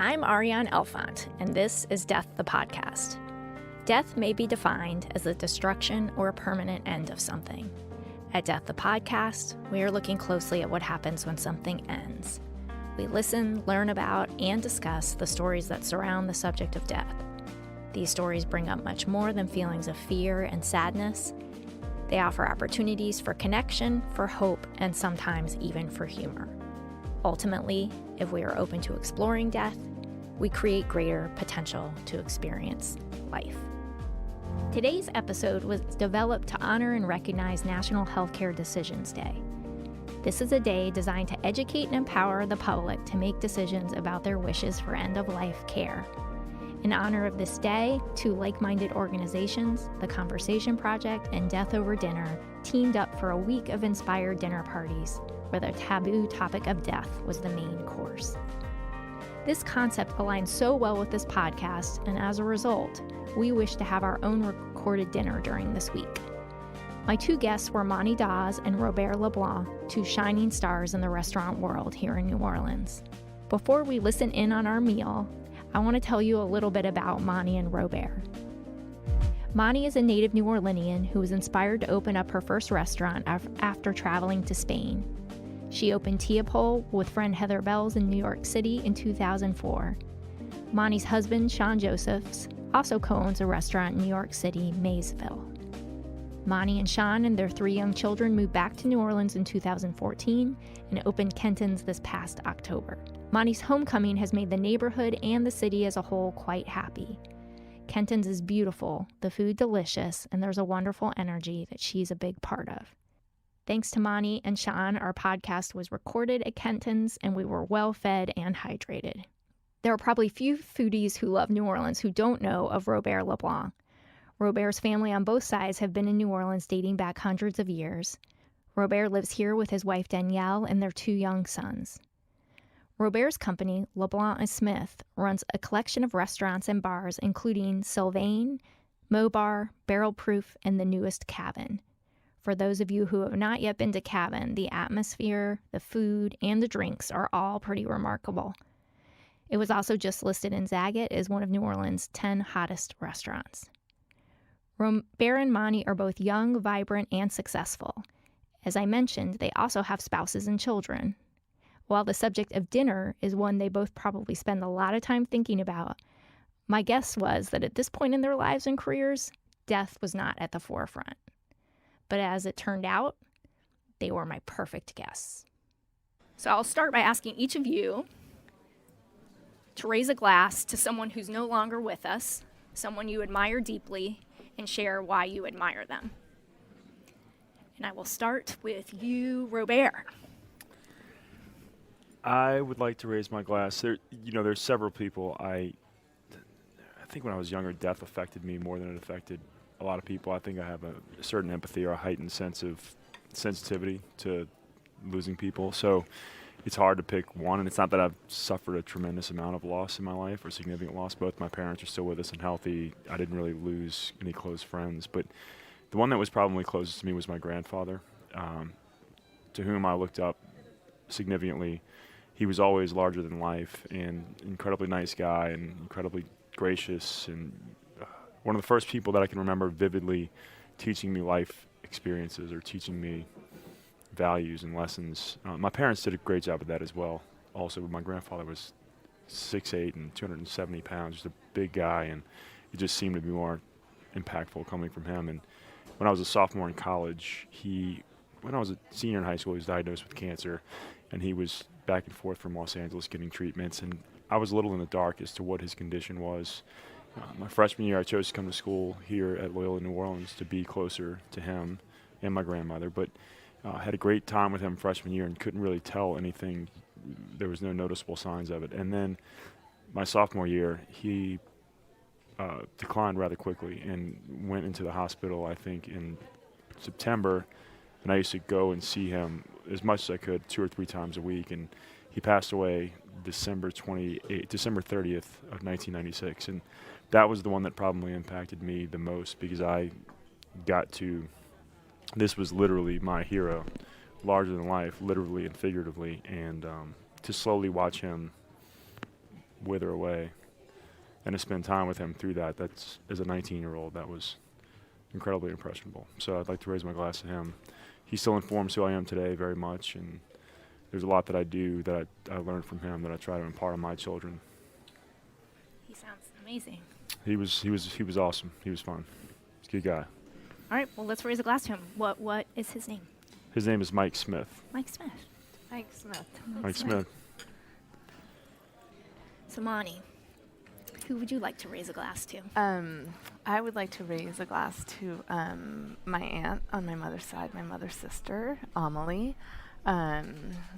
I'm Ariane Elfont, and this is Death the Podcast. Death may be defined as the destruction or a permanent end of something. At Death the Podcast, we are looking closely at what happens when something ends. We listen, learn about, and discuss the stories that surround the subject of death. These stories bring up much more than feelings of fear and sadness. They offer opportunities for connection, for hope, and sometimes even for humor. Ultimately, if we are open to exploring death, we create greater potential to experience life. Today's episode was developed to honor and recognize National Healthcare Decisions Day. This is a day designed to educate and empower the public to make decisions about their wishes for end-of-life care. In honor of this day, two like-minded organizations, the Conversation Project and Death Over Dinner, teamed up for a week of inspired dinner parties where the taboo topic of death was the main course. This concept aligns so well with this podcast, and as a result, we wish to have our own recorded dinner during this week. My two guests were Dawes and LaBlanc, two shining stars in the restaurant world here in New Orleans. Before we listen in on our meal, I want to tell you a little bit about Monty and Robert. Monty is a native New Orleanian who was inspired to open up her first restaurant after traveling to Spain. She opened Teapole with friend Heather Bells in New York City in 2004. Monty's husband, Sean Josephs, also co-owns a restaurant in New York City, Maysville. Monty and Sean and their three young children moved back to New Orleans in 2014 and opened Kenton's this past October. Monty's homecoming has made the neighborhood and the city as a whole quite happy. Kenton's is beautiful, the food delicious, and there's a wonderful energy that she's a big part of. Thanks to Monty and Sean, our podcast was recorded at Kenton's and we were well fed and hydrated. There are probably few foodies who love New Orleans who don't know of Robert LaBlanc. Robert's family on both sides have been in New Orleans dating back hundreds of years. Robert lives here with his wife Danielle and their two young sons. Robert's company, LaBlanc and Smith, runs a collection of restaurants and bars including Sylvain, Mobar, Barrel Proof, and the newest Cabin. For those of you who have not yet been to Cabin, the atmosphere, the food, and the drinks are all pretty remarkable. It was also just listed in Zagat as one of New Orleans' 10 hottest restaurants. Robert and Monty are both young, vibrant, and successful. As I mentioned, they also have spouses and children. While the subject of dinner is one they both probably spend a lot of time thinking about, my guess was that at this point in their lives and careers, death was not at the forefront. But as it turned out, they were my perfect guests. So I'll start by asking each of you to raise a glass to someone who's no longer with us, someone you admire deeply, and share why you admire them. And I will start with you, Robert. I would like to raise my glass. There's several people. I think when I was younger, death affected me more than it affected a lot of people. I think I have a certain empathy or a heightened sense of sensitivity to losing people. So it's hard to pick one. And it's not that I've suffered a tremendous amount of loss in my life or significant loss. Both my parents are still with us and healthy. I didn't really lose any close friends. But the one that was probably closest to me was my grandfather, to whom I looked up significantly. He was always larger than life and incredibly nice guy and incredibly gracious and one of the first people that I can remember vividly teaching me life experiences or teaching me values and lessons. My parents did a great job of that as well. Also, my grandfather was 6'8" and 270 pounds, just a big guy, and it just seemed to be more impactful coming from him. And when I was a sophomore in college, when I was a senior in high school, he was diagnosed with cancer, and he was back and forth from Los Angeles getting treatments, and I was a little in the dark as to what his condition was. My freshman year, I chose to come to school here at Loyola New Orleans to be closer to him and my grandmother, but had a great time with him freshman year and couldn't really tell anything. There was no noticeable signs of it. And then my sophomore year, he declined rather quickly and went into the hospital, I think, in September, and I used to go and see him as much as I could 2 or 3 times a week, and he passed away December 30th of 1996, and that was the one that probably impacted me the most because this was literally my hero, larger than life, literally and figuratively, and to slowly watch him wither away. And to spend time with him through that, that's, as a 19-year-old, that was incredibly impressionable. So I'd like to raise my glass to him. He still informs who I am today very much, and there's a lot that I do that I learned from him that I try to impart on my children. He sounds amazing. He was awesome. He was fun. He's a good guy. All right, well, let's raise a glass to him. What is his name? His name is Mike Smith. Mike Smith. Mike Smith. Mike Smith. So, Monty, who would you like to raise a glass to? I would like to raise a glass to my aunt on my mother's side, my mother's sister, Amelie.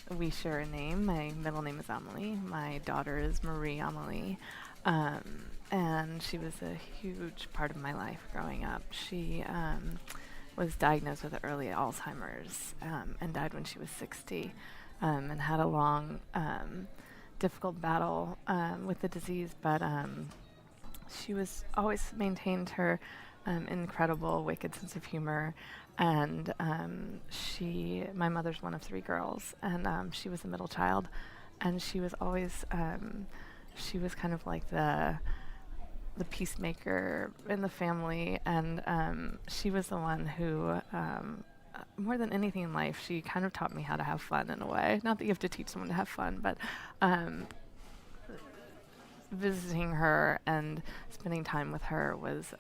We share a name. My middle name is Amelie. My daughter is Marie Amelie. And she was a huge part of my life growing up. She was diagnosed with early Alzheimer's and died when she was 60, and had a long, difficult battle with the disease, but she was always maintained her incredible, wicked sense of humor. And my mother's one of 3 girls, and she was the middle child, and she was always, she was kind of like the peacemaker in the family, and she was the one who, more than anything in life, she kind of taught me how to have fun in a way. Not that you have to teach someone to have fun, but visiting her and spending time with her was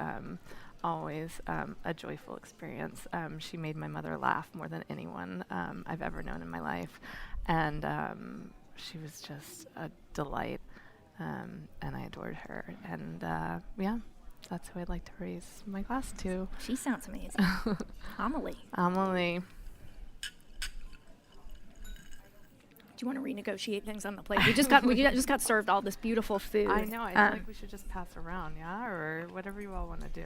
always a joyful experience. She made my mother laugh more than anyone I've ever known in my life, and she was just a delight, and I adored her. And yeah, that's who I'd like to raise my glass to. She sounds amazing. Amelie. Amelie. Do you want to renegotiate things on the plate? We just got served all this beautiful food. I know. I feel like we should just pass around, yeah, or whatever you all want to do.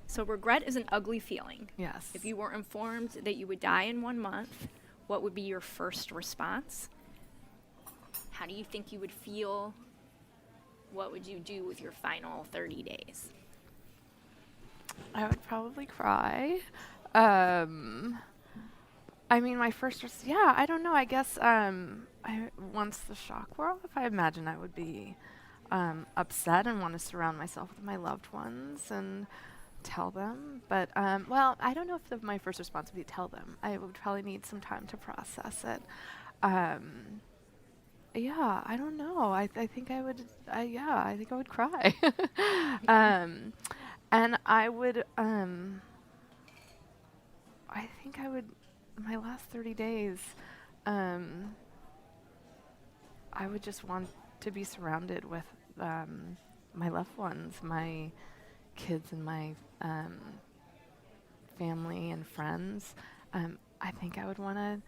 So regret is an ugly feeling. Yes. If you were informed that you would die in 1 month, what would be your first response? How do you think you would feel? What would you do with your final 30 days? I would probably cry. I mean, my first, I don't know. I guess once the shock wore off, I imagine I would be upset and want to surround myself with my loved ones and tell them. But, well, I don't know if my first response would be tell them. I would probably need some time to process it. Yeah, I don't know. I think I would, I think I would cry. And I would, I think I would, my last 30 days, I would just want to be surrounded with my loved ones, my kids and my family and friends. I think I would want to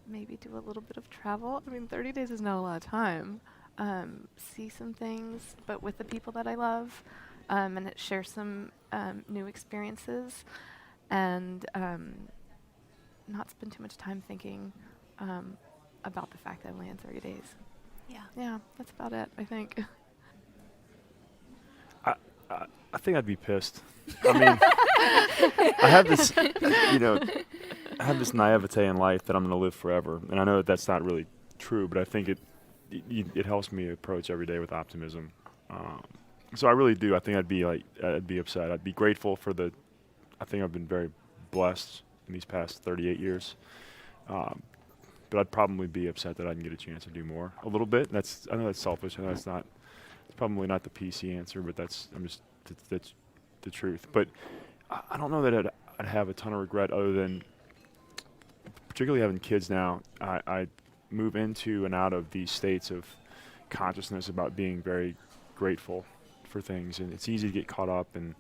maybe do a little bit of travel. I mean, 30 days is not a lot of time. See some things, but with the people that I love, and share some new experiences, and not spend too much time thinking about the fact that I only had 30 days. Yeah. Yeah, that's about it, I think. I think I'd be pissed. I mean, I have this, I have this naivete in life that I'm going to live forever, and I know that that's not really true, but I think it helps me approach every day with optimism. So I really do. I think I'd be upset. I'd be grateful for I think I've been very blessed in these past 38 years, but I'd probably be upset that I didn't get a chance to do more a little bit. I know that's selfish. I know it's probably not the PC answer, but that's the truth. But I don't know that I'd have a ton of regret other than, particularly having kids now, I move into and out of these states of consciousness about being very grateful for things. And it's easy to get caught up, and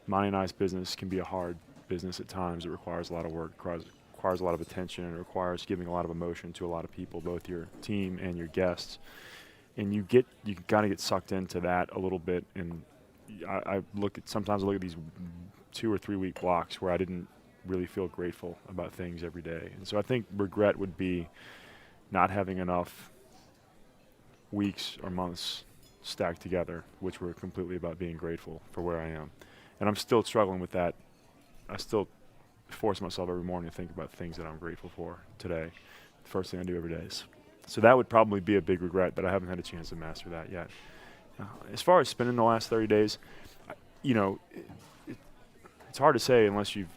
Monty and I's business can be a hard business at times. It requires a lot of work, requires a lot of attention, and it requires giving a lot of emotion to a lot of people, both your team and your guests. And you kind of get sucked into that a little bit. And sometimes I look at these 2 or 3 week blocks where I didn't really feel grateful about things every day. And so I think regret would be not having enough weeks or months stacked together, which were completely about being grateful for where I am. And I'm still struggling with that. I still force myself every morning to think about things that I'm grateful for today. The first thing I do every day is So that would probably be a big regret, but I haven't had a chance to master that yet. As far as spending the last 30 days, it's hard to say unless you've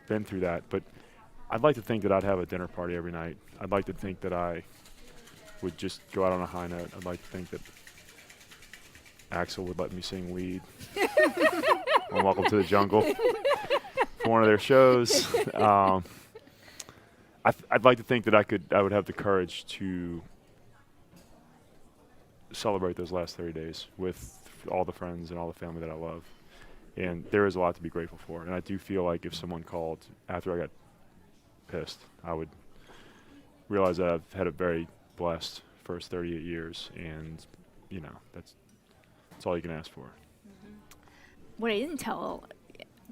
been through that, but I'd like to think that I'd have a dinner party every night. I'd like to think that I would just go out on a high note. I'd like to think that Axl would let me sing lead on Welcome to the Jungle for one of their shows. I'd like to think that I would have the courage to celebrate those last 30 days with all the friends and all the family that I love. And there is a lot to be grateful for. And I do feel like if someone called after I got pissed, I would realize that I've had a very blessed first 38 years. And, that's all you can ask for. What I didn't tell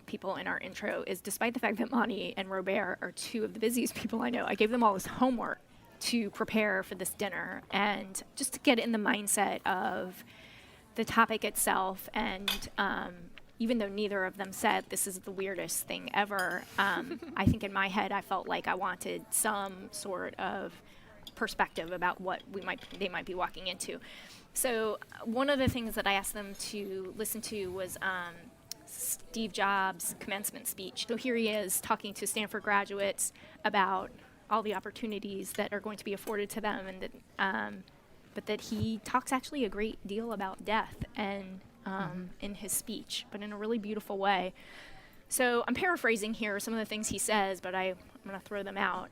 people in our intro is, despite the fact that Monty and Robert are two of the busiest people I know, I gave them all this homework to prepare for this dinner and just to get in the mindset of the topic itself. And even though neither of them said this is the weirdest thing ever, I think in my head I felt like I wanted some sort of perspective about what they might be walking into. So one of the things that I asked them to listen to was Steve Jobs' commencement speech. So here he is talking to Stanford graduates about all the opportunities that are going to be afforded to them, and that, but that he talks actually a great deal about death and in his speech, but in a really beautiful way. So I'm paraphrasing here some of the things he says, but I'm going to throw them out.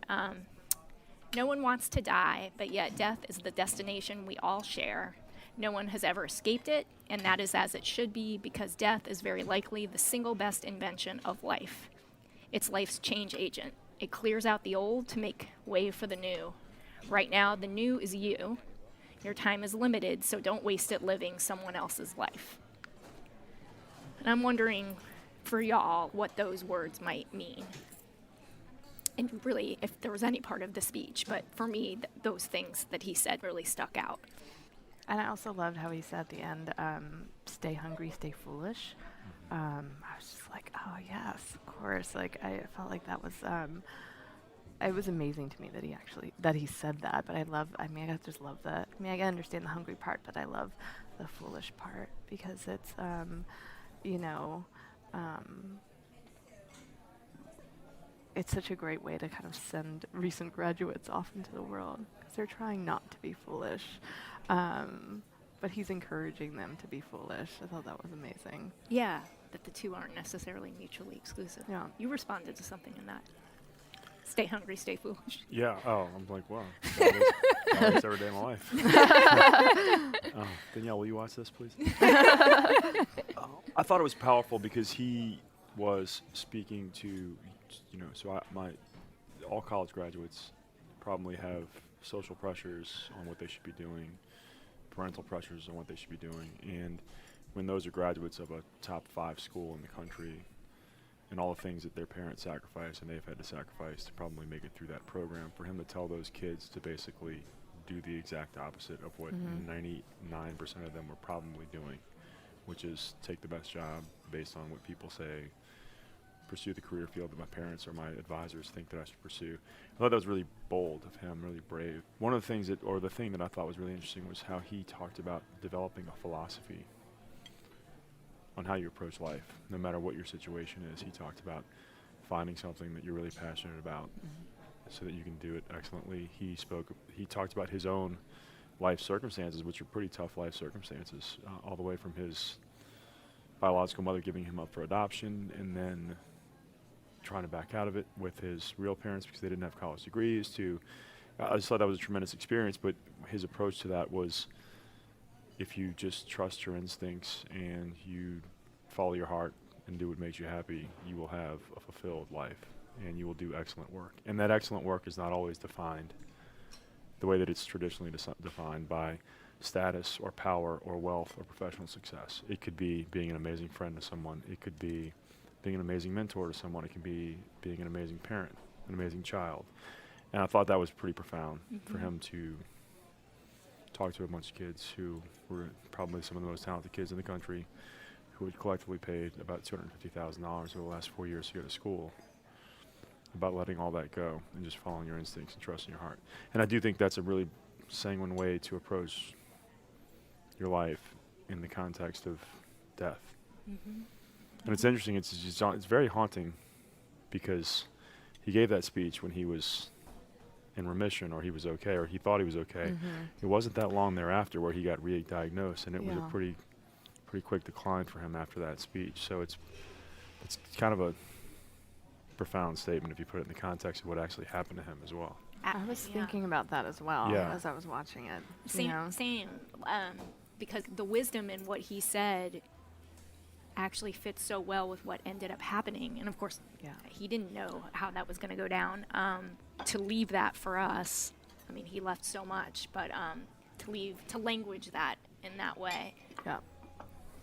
No one wants to die, but yet death is the destination we all share. No one has ever escaped it, and that is as it should be, because death is very likely the single best invention of life. It's life's change agent. It clears out the old to make way for the new. Right now, the new is you. Your time is limited, so don't waste it living someone else's life. And I'm wondering, for y'all, what those words might mean. And really, if there was any part of the speech, but for me, those things that he said really stuck out. And I also loved how he said at the end, stay hungry, stay foolish. I was just like, oh yes, of course. Like, I felt like that was, it was amazing to me that he said that. But I just love that. I understand the hungry part, but I love the foolish part because it's, it's such a great way to kind of send recent graduates off into the world because they're trying not to be foolish. But he's encouraging them to be foolish. I thought that was amazing. Yeah, that the two aren't necessarily mutually exclusive. Yeah. You responded to something in that. Stay hungry, stay foolish. Yeah. Oh, I'm like, wow. That's every day of my life. Danielle, will you watch this, please? I thought it was powerful because he was speaking to, all college graduates probably have social pressures on what they should be doing, parental pressures on what they should be doing, and when those are graduates of a top 5 school in the country, and all the things that their parents sacrificed and they've had to sacrifice to probably make it through that program, for him to tell those kids to basically do the exact opposite of what 99% of them were probably doing, which is take the best job based on what people say, pursue the career field that my parents or my advisors think that I should pursue. I thought that was really bold of him, really brave. One of the things the thing that I thought was really interesting was how he talked about developing a philosophy on how you approach life, no matter what your situation is. He talked about finding something that you're really passionate about so that you can do it excellently. He talked about his own life circumstances, which are pretty tough life circumstances, all the way from his biological mother giving him up for adoption and then trying to back out of it with his real parents because they didn't have college degrees to, I just thought that was a tremendous experience, but his approach to that was, if you just trust your instincts and you follow your heart and do what makes you happy, you will have a fulfilled life and you will do excellent work. And that excellent work is not always defined the way that it's traditionally defined by status or power or wealth or professional success. It could be being an amazing friend to someone. It could be being an amazing mentor to someone. It can be being an amazing parent, an amazing child. And I thought that was pretty profound for him to talk to a bunch of kids who were probably some of the most talented kids in the country, who had collectively paid about $250,000 over the last 4 years to go to school, about letting all that go and just following your instincts and trusting your heart. And I do think that's a really sanguine way to approach your life in the context of death. Mm-hmm. And it's interesting, it's very haunting, because he gave that speech when he was in remission, or he was okay, or he thought he was okay. Mm-hmm. It wasn't that long thereafter where he got re-diagnosed, and it was a Yeah. pretty quick decline for him after that speech. So it's kind of a profound statement if you put it in the context of what actually happened to him as well. I was thinking about that as well Yeah. as I was watching it. Same. Because the wisdom in what he said actually fits so well with what ended up happening. And of course, Yeah. he didn't know how that was going to go down. To leave that for us, I mean, he left so much, but to language that in that way. Yeah.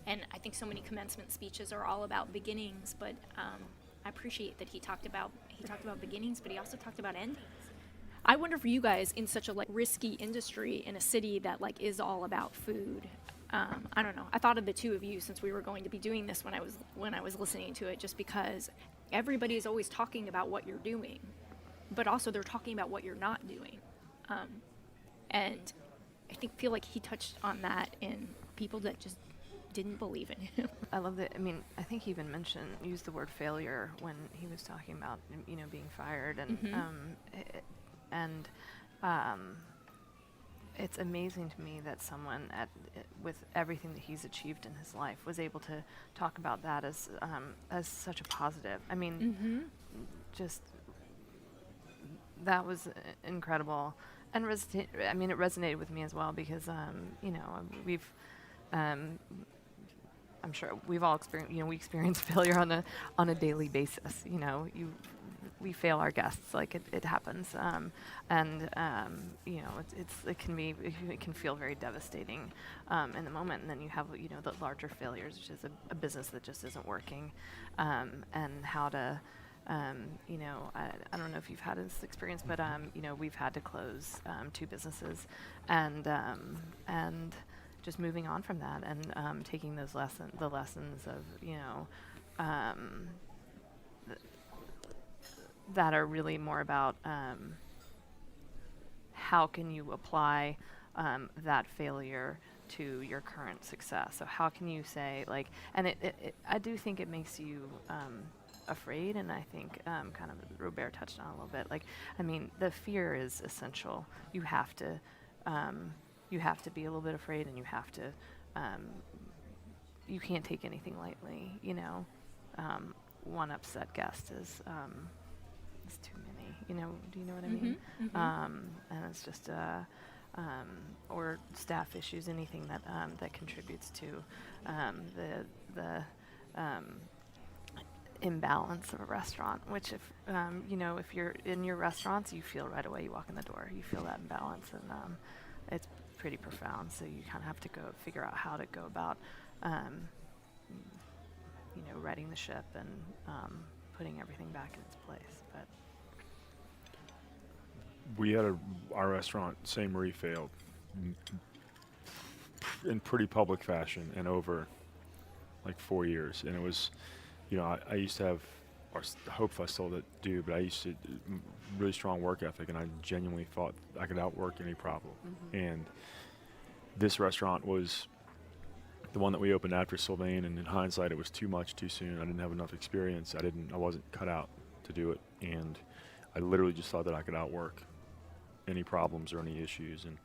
And I think so many commencement speeches are all about beginnings, but I appreciate that he talked about beginnings, but he also talked about endings. I wonder for you guys, in such a risky industry in a city that is all about food. I don't know. I thought of the two of you since we were going to be doing this when I was listening to it, just because everybody is always talking about what you're doing, but also they're talking about what you're not doing. And I feel like he touched on that in people that just didn't believe in him. I love that. I mean, I think he even used the word failure when he was talking about, being fired, and it's amazing to me that someone with everything that he's achieved in his life was able to talk about that as such a positive. I mean, just that was incredible, and it resonated with me as well, because we've. I'm sure we've all experienced, we experience failure on a daily basis. We fail our guests, it happens, it can feel very devastating in the moment, and then you have the larger failures, which is a business that just isn't working, and how to. I don't know if you've had this experience, but we've had to close 2 businesses, and just moving on from that, and taking the lessons of that are really more about how can you apply that failure to your current success. So how can you say, and I do think it makes you afraid, and I think kind of Robert touched on a little bit. The fear is essential. You have to be a little bit afraid, and you have to you can't take anything lightly. One upset guest is too many. Do you know what I mean? And it's just or staff issues, anything that contributes to the imbalance of a restaurant, which if you're in your restaurants, you feel right away. You walk in the door, you feel that imbalance, and it's pretty profound. So you kind of have to go figure out how to go about righting the ship and putting everything back in its place. But We had our restaurant, St. Marie, failed in pretty public fashion, and over 4 years. And it was, I used to have, or hope I still do, but I used to really strong work ethic, and I genuinely thought I could outwork any problem. And this restaurant was the one that we opened after Sylvain, and in hindsight, it was too much too soon. I didn't have enough experience. I wasn't cut out to do it, and I literally just thought that I could outwork any problems or any issues, and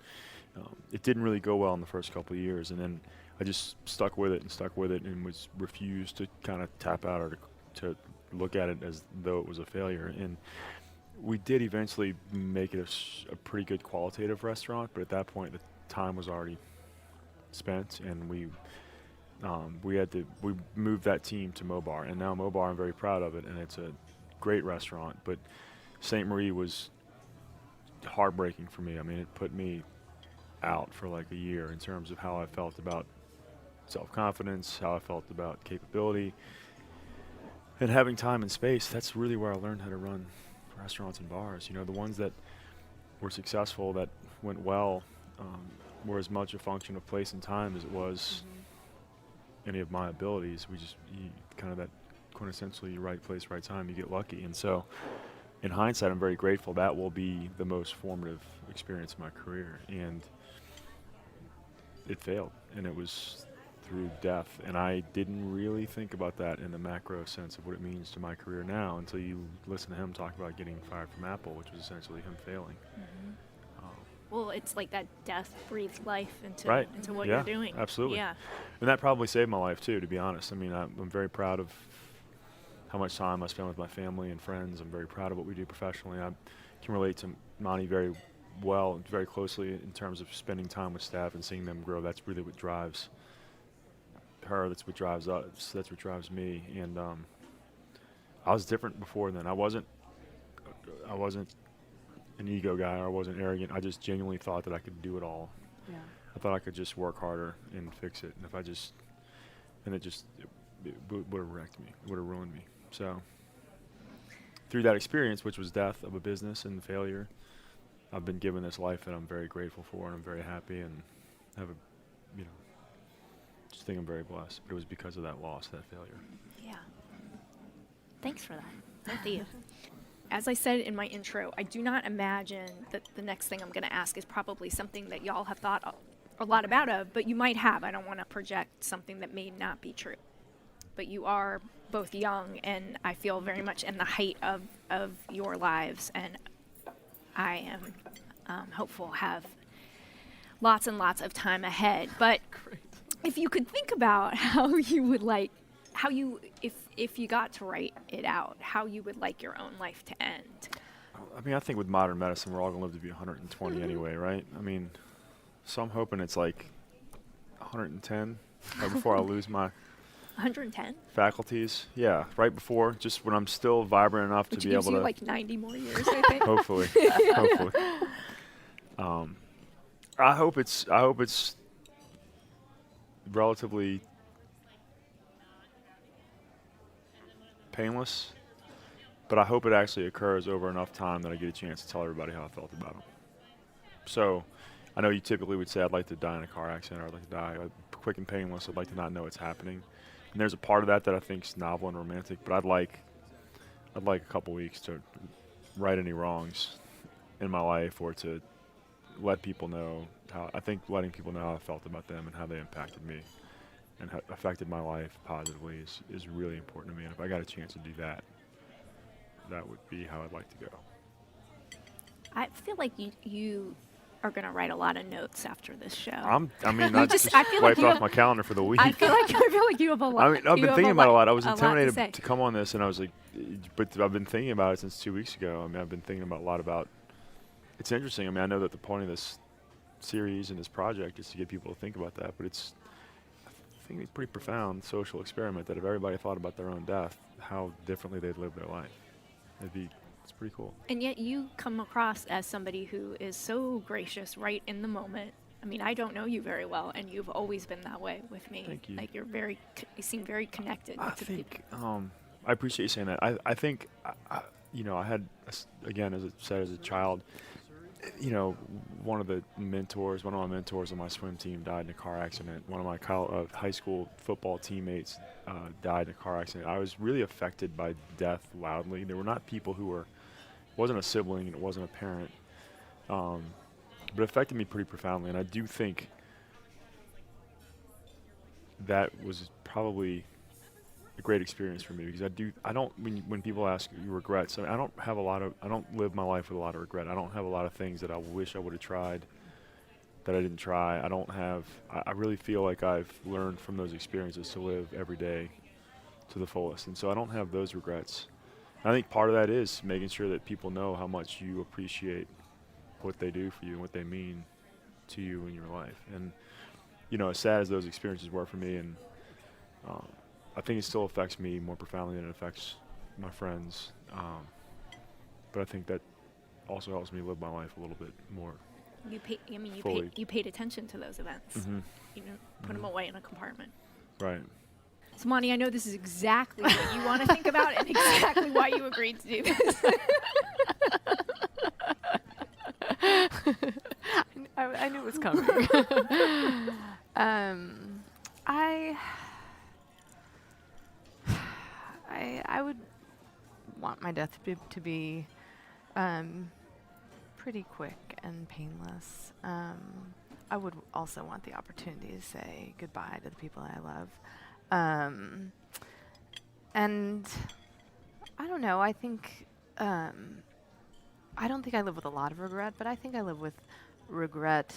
it didn't really go well in the first couple of years. And then I just stuck with it and was refused to kind of tap out or to look at it as though it was a failure. And we did eventually make it a pretty good qualitative restaurant, but at that point the time was already spent, and we moved that team to Mobar, and now Mobar, I'm very proud of it, and it's a great restaurant. But St. Marie was heartbreaking for me. I mean, it put me out for a year in terms of how I felt about self-confidence, how I felt about capability, and having time and space. That's really where I learned how to run restaurants and bars. The ones that were successful, that went well, were as much a function of place and time as it was any of my abilities. You kind of that quintessentially right place, right time. You get lucky, and so in hindsight, I'm very grateful. That will be the most formative experience of my career. And it failed, and it was through death. And I didn't really think about that in the macro sense of what it means to my career now until you listen to him talk about getting fired from Apple, which was essentially him failing. Well, it's like that death breathed life into Right. into what Yeah, you're doing. absolutely. Yeah. And that probably saved my life too, to be honest. I mean, I'm very proud of how much time I spend with my family and friends. I'm very proud of what we do professionally. I can relate to Monty very well, very closely in terms of spending time with staff and seeing them grow. That's really what drives her. That's what drives us. That's what drives me. And I was different before then. I wasn't an ego guy, or I wasn't arrogant. I just genuinely thought that I could do it all. Yeah. I thought I could just work harder and fix it. And if I just, and it would have wrecked me. It would have ruined me. So through that experience, which was death of a business and failure, I've been given this life that I'm very grateful for, and I'm very happy, and have just think I'm very blessed. But it was because of that loss, that failure. Yeah. Thanks for that. Both of you. As I said in my intro, I do not imagine that the next thing I'm going to ask is probably something that y'all have thought a lot about, but you might have. I don't want to project something that may not be true. But you are both young, and I feel very much in the height of your lives, and I am hopeful have lots and lots of time ahead. But if you could think about how you would like, if you got to write it out, how you would like your own life to end. I mean, I think with modern medicine, we're all going to live to be 120 anyway, right? I mean, so I'm hoping it's like 110 right before I lose my 110? faculties. Yeah, right before, just when I'm still vibrant enough to be able to. Which gives you like 90 more years, I think. Hopefully, hopefully. I hope it's relatively painless, but I hope it actually occurs over enough time that I get a chance to tell everybody how I felt about them. So, I know you typically would say I'd like to die in a car accident, or I'd like to die quick and painless. I'd like to not know it's happening. And there's a part of that I think is novel and romantic, but I'd like a couple weeks to right any wrongs in my life, or to let people know letting people know how I felt about them and how they impacted me and how affected my life positively is really important to me. And if I got a chance to do that, that would be how I'd like to go. I feel like you are going to write a lot of notes after this show. I just I feel wiped like off my calendar for the week. I feel like you have a lot. I mean, I've been thinking about it a lot. I was intimidated to to come on this, and I was like, but I've been thinking about it since 2 weeks ago. I mean, I've been thinking a lot about. It's interesting. I mean, I know that the point of this series and this project is to get people to think about that, but I think it's a pretty profound social experiment that if everybody thought about their own death, how differently they'd live their life. It's pretty cool. And yet you come across as somebody who is so gracious right in the moment. I mean, I don't know you very well, and you've always been that way with me. Thank you. Like you seem very connected. I to think I appreciate you saying that. I think I had again, as I said, as a child, one of my mentors on my swim team died in a car accident. One of my high school football teammates died in a car accident. I was really affected by death loudly. There were not people it wasn't a sibling and it wasn't a parent, but it affected me pretty profoundly. And I do think that was probably a great experience for me, because when people ask you regrets, I don't live my life with a lot of regret. I don't have a lot of things that I wish I would have tried that I didn't try. I really feel like I've learned from those experiences to live every day to the fullest. And so I don't have those regrets. And I think part of that is making sure that people know how much you appreciate what they do for you and what they mean to you in your life. And, as sad as those experiences were for me, and I think it still affects me more profoundly than it affects my friends. But I think that also helps me live my life a little bit more. You paid attention to those events. Mm-hmm. You didn't put them away in a compartment. Right. So, Monty, I know this is exactly what you want to think about and exactly why you agreed to do this. I knew it was coming. I would want my death to be pretty quick and painless. I would also want the opportunity to say goodbye to the people I love. And I don't know, I think, I don't think I live with a lot of regret, but I think I live with regret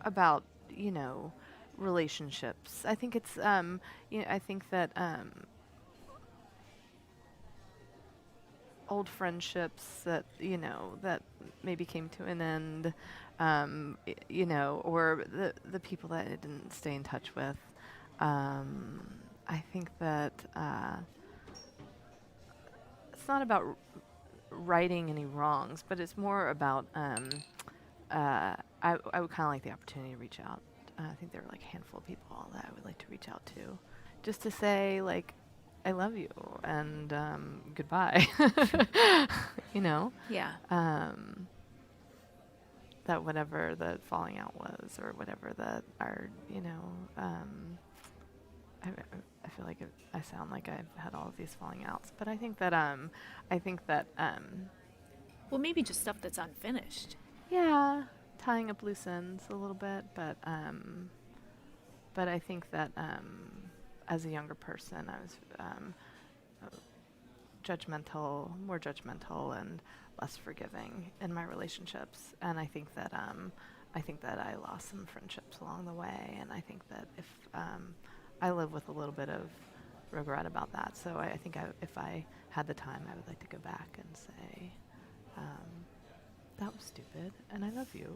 about, relationships. I think it's, I think that old friendships that, that maybe came to an end, or the people that I didn't stay in touch with. I think that it's not about righting any wrongs, but it's more about I would kind of like the opportunity to reach out. I think there are like a handful of people that I would like to reach out to, just to say like, I love you and goodbye. Yeah. That whatever the falling out was, or whatever that our, I feel like I sound like I've had all of these falling outs, but I think that Well, maybe just stuff that's unfinished. yeah, tying up loose ends a little bit, but I think that as a younger person, I was more judgmental and less forgiving in my relationships, and I think that I lost some friendships along the way, and I think that if I live with a little bit of regret about that. So I think if I had the time, I would like to go back and say, that was stupid, and I love you.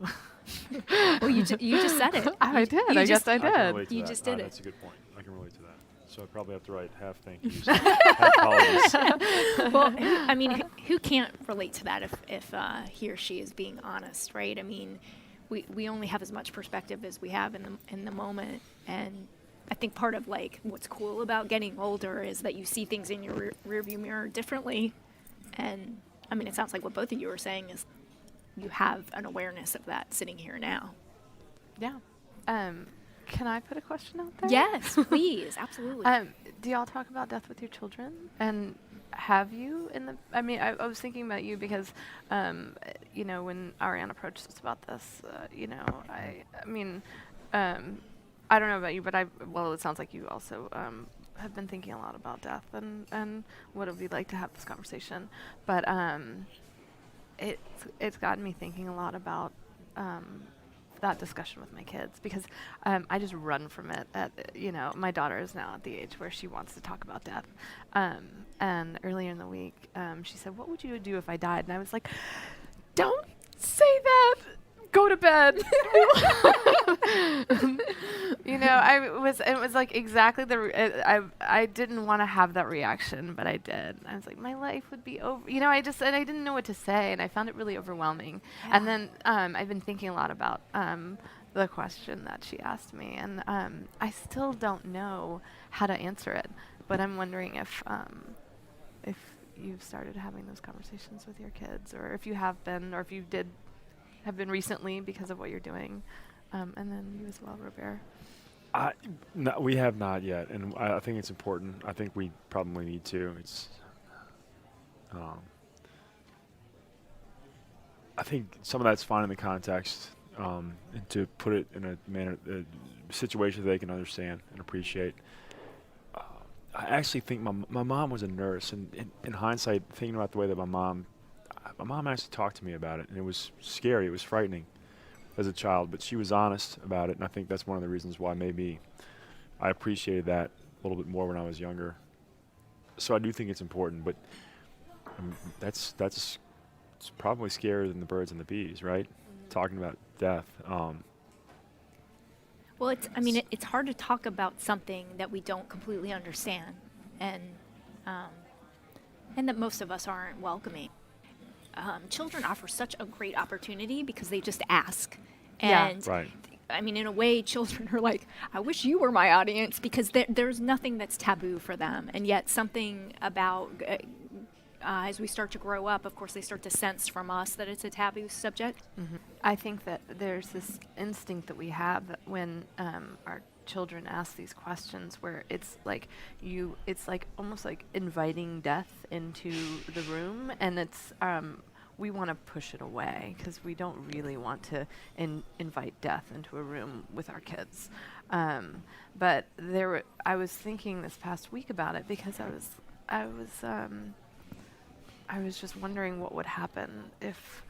Well, you just said it. I did. I guess I did. You just did it. That's a good point. I can relate to that. So I probably have to write half thank yous, half apologies. Well, who can't relate to that if he or she is being honest, right? I mean, we only have as much perspective as we have in the moment, and I think part of like what's cool about getting older is that you see things in your rearview mirror differently, and I mean, it sounds like what both of you are saying is you have an awareness of that sitting here now. Yeah. Can I put a question out there? Yes, please, absolutely. Do y'all talk about death with your children? And have you I was thinking about you because, when Ariane approached us about this, I don't know about you, but it sounds like you also have been thinking a lot about death and what it would be like to have this conversation. But it's gotten me thinking a lot about that discussion with my kids, because I just run from it. My daughter is now at the age where she wants to talk about death. And earlier in the week, she said, "What would you do if I died?" And I was like, "Don't say that. Go to bed." It was like exactly I didn't want to have that reaction, but I did. I was like, my life would be over. I didn't know what to say, and I found it really overwhelming. Yeah. And then I've been thinking a lot about the question that she asked me, and I still don't know how to answer it. But I'm wondering if you've started having those conversations with your kids, or if you have been, or if you have been recently because of what you're doing. And then you as well, Robert. No, we have not yet, and I think it's important. I think we probably need to. It's, I think some of that's fine in the context, and to put it in a situation that they can understand and appreciate. I actually think my mom was a nurse, and in hindsight, thinking about the way that my mom actually talked to me about it, and it was scary, it was frightening as a child, but she was honest about it, and I think that's one of the reasons why maybe I appreciated that a little bit more when I was younger. So I do think it's important, but that's it's probably scarier than the birds and the bees, right? Mm-hmm. Talking about death. Well, it's hard to talk about something that we don't completely understand, and that most of us aren't welcoming. Children offer such a great opportunity because they just ask. And yeah, right. In a way, children are like, I wish you were my audience, because there's nothing that's taboo for them. And yet something about, as we start to grow up, of course, they start to sense from us that it's a taboo subject. Mm-hmm. I think that there's this instinct that we have that when our children ask these questions where it's like almost like inviting death into the room, and it's we want to push it away because we don't really want to invite death into a room with our kids. But I was thinking this past week about it because I was just wondering what would happen if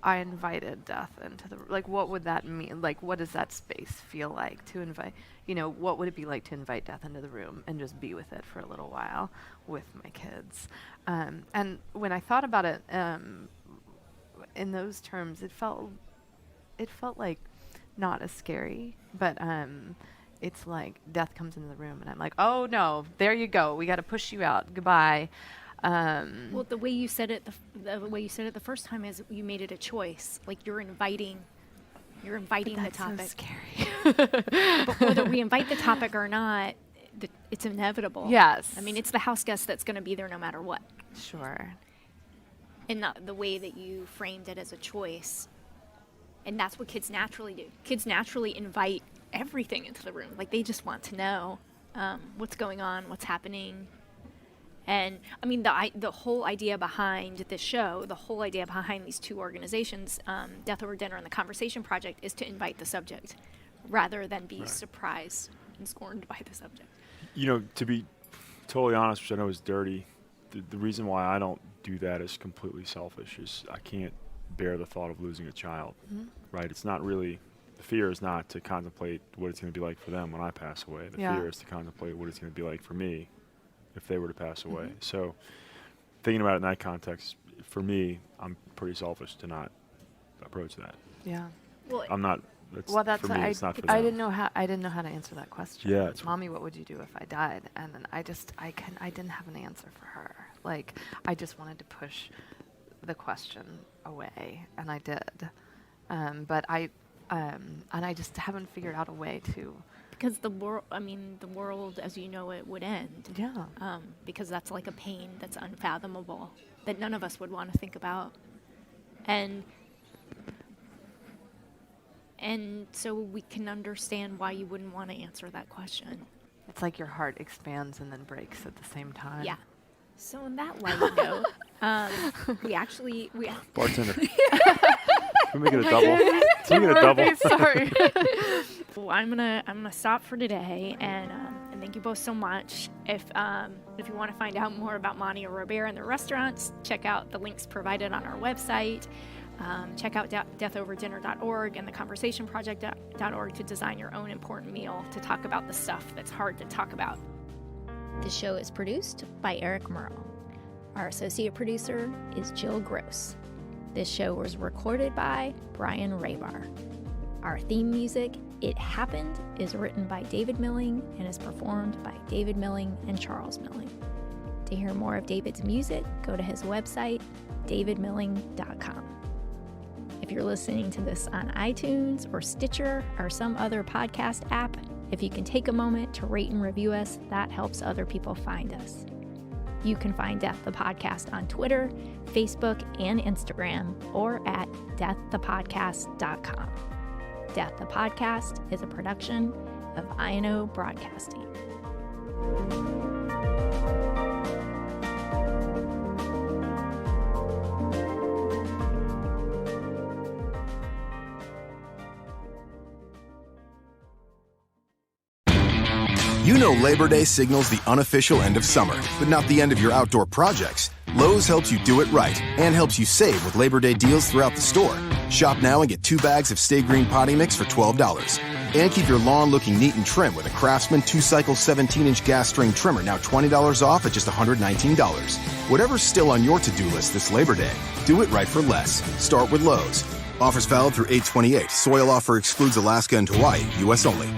I invited death into the, like, what would that mean? Like, what does that space feel like to invite, what would it be like to invite death into the room and just be with it for a little while with my kids? And when I thought about it in those terms, it felt like not as scary, but it's like death comes into the room and I'm like, oh no, there you go. We got to push you out. Goodbye. Well, the way you said it, the first time is you made it a choice. Like you're inviting the topic. That's so scary. But whether we invite the topic or not, it's inevitable. Yes. I mean, it's the house guest that's going to be there no matter what. Sure. And the way that you framed it as a choice, and that's what kids naturally do. Kids naturally invite everything into the room. Like they just want to know what's going on, what's happening. And I mean, the whole idea behind this show, the whole idea behind these two organizations, Death Over Dinner and the Conversation Project, is to invite the subject rather than be surprised and scorned by the subject. To be totally honest, which I know is dirty, the reason why I don't do that is completely selfish. Is I can't bear the thought of losing a child, right? It's not really, the fear is not to contemplate what it's going to be like for them when I pass away. The fear is to contemplate what it's going to be like for me if they were to pass away. So thinking about it in that context, for me, I'm pretty selfish to not approach that. Yeah. Well, I'm not. Well, that's for me. It's not for them. I didn't know how to answer that question. Yeah. Mommy, what would you do if I died? And then I didn't have an answer for her. Like I just wanted to push the question away, and I did. But I just haven't figured out a way to. Because the world as you know it would end. Yeah. Because that's like a pain that's unfathomable that none of us would want to think about. And so we can understand why you wouldn't want to answer that question. It's like your heart expands and then breaks at the same time. Yeah. So on that light note, we Bartender. Can we make it a double? Can we get a double? Sorry. Well, I'm gonna stop for today, and thank you both so much. If you want to find out more about Monty or Robert and their restaurants, check out the links provided on our website. Check out deathoverdinner.org and theconversationproject.org to design your own important meal to talk about the stuff that's hard to talk about. The show is produced by Eric Merle. Our associate producer is Jill Gross. This show was recorded by Brian Raybar. Our theme music, It Happened, is written by David Milling and is performed by David Milling and Charles Milling. To hear more of David's music, go to his website, davidmilling.com. If you're listening to this on iTunes or Stitcher or some other podcast app, if you can take a moment to rate and review us, that helps other people find us. You can find Death the Podcast on Twitter, Facebook, and Instagram, or at deaththepodcast.com. Death the Podcast is a production of INO Broadcasting. You know Labor Day signals the unofficial end of summer, but not the end of your outdoor projects. Lowe's helps you do it right and helps you save with Labor Day deals throughout the store. Shop now and get 2 bags of Stay Green potting mix for $12. And keep your lawn looking neat and trim with a Craftsman 2-cycle 17-inch gas string trimmer, now $20 off at just $119. Whatever's still on your to-do list this Labor Day, do it right for less. Start with Lowe's. Offers valid through 8/28. Soil offer excludes Alaska and Hawaii, U.S. only.